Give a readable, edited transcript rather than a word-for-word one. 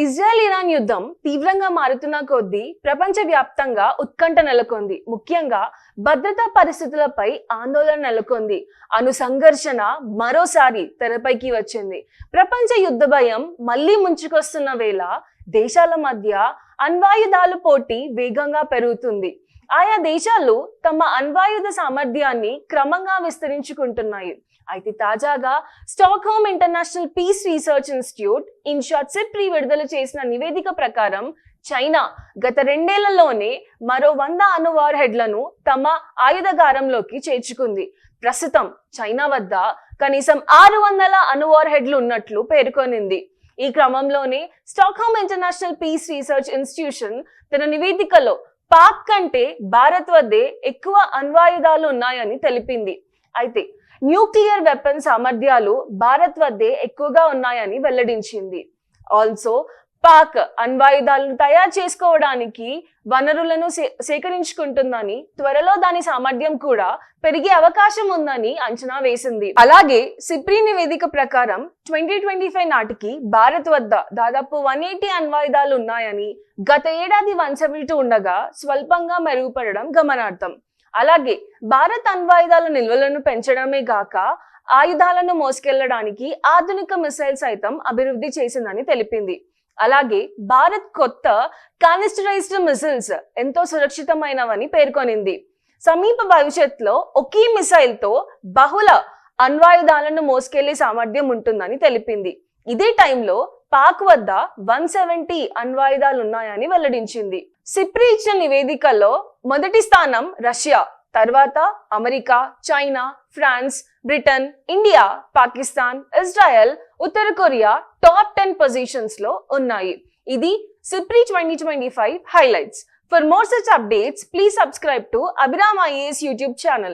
Israel-Iran యుద్ధం తీవ్రంగా మారుతున్న కొద్దీ ప్రపంచవ్యాప్తంగా ఉత్కంఠ నెలకొంది. ముఖ్యంగా భద్రతా పరిస్థితులపై ఆందోళన నెలకొంది. అణు సంఘర్షణ మరోసారి తెరపైకి వచ్చింది. ప్రపంచ యుద్ధ భయం మళ్లీ ముంచుకొస్తున్న వేళ దేశాల మధ్య అణ్వాయుధాల పోటీ వేగంగా పెరుగుతుంది. ఆయా దేశాలు తమ అణ్వాయుధ సామర్థ్యాన్ని క్రమంగా విస్తరించుకుంటున్నాయి. అయితే తాజాగా Stockholm International Peace Research Institute in short SIPRI విడుదల చేసిన నివేదిక ప్రకారం చైనా గత 2 ఏళ్లలోనే మరో 100 అణు వార్ హెడ్లను తమ ఆయుధగారంలోకి చేర్చుకుంది. ప్రస్తుతం చైనా వద్ద కనీసం 600 అణు వార్ హెడ్లు ఉన్నట్లు పేర్కొనింది. ఈ క్రమంలోనే Stockholm International Peace Research Institution తన నివేదికలో పాక్ కంటే భారత్ వద్దే ఎక్కువ అణ్వాయుధాలు ఉన్నాయని తెలిపింది. అయితే న్యూక్లియర్ వెపన్ సామర్థ్యాలు భారత్ వద్దే ఎక్కువగా ఉన్నాయని వెల్లడించింది. ఆల్సో పాక్ అణ్వాయుధాలను తయారు చేసుకోవడానికి వనరులను సేకరించుకుంటుందని, త్వరలో దాని సామర్థ్యం కూడా పెరిగే అవకాశం ఉందని అంచనా వేసింది. అలాగే సిప్రి నివేదిక ప్రకారం 2025 నాటికి భారత్ వద్ద దాదాపు 180 అణ్వాయుధాలు ఉన్నాయని, గత ఏడాది 172 ఉండగా స్వల్పంగా మెరుగుపడడం గమనార్థం. అలాగే భారత్ అణ్వాయుధాల నిల్వలను పెంచడమే గాక ఆయుధాలను మోసుకెళ్లడానికి ఆధునిక మిసైల్ సైతం అభివృద్ధి చేసిందని తెలిపింది. అలాగే భారత్ కొత్త కానిస్టరైజ్డ్ మిసైల్స్ ఎంతో సురక్షితమైనవని పేర్కొనింది. సమీప భవిష్యత్తులో ఒకే మిసైల్ తో బహుళ అణ్వాయుధాలను మోసుకెళ్లే సామర్థ్యం ఉంటుందని తెలిపింది. ఇదే టైంలో పాక్ వద్ద 170 అణ్వాయుధాలు ఉన్నాయని వెల్లడించింది. సిప్రి ఇచ్చిన నివేదికలో మొదటి స్థానం రష్యా, తర్వాత America, China, France, Britain, India, Pakistan, Israel, ఉత్తర కొరియా టాప్ 10 పొజిషన్స్ లో ఉన్నాయి. ఇది SIPRI 2025 highlights. For more such updates, please subscribe to Abhiram IAS YouTube channel.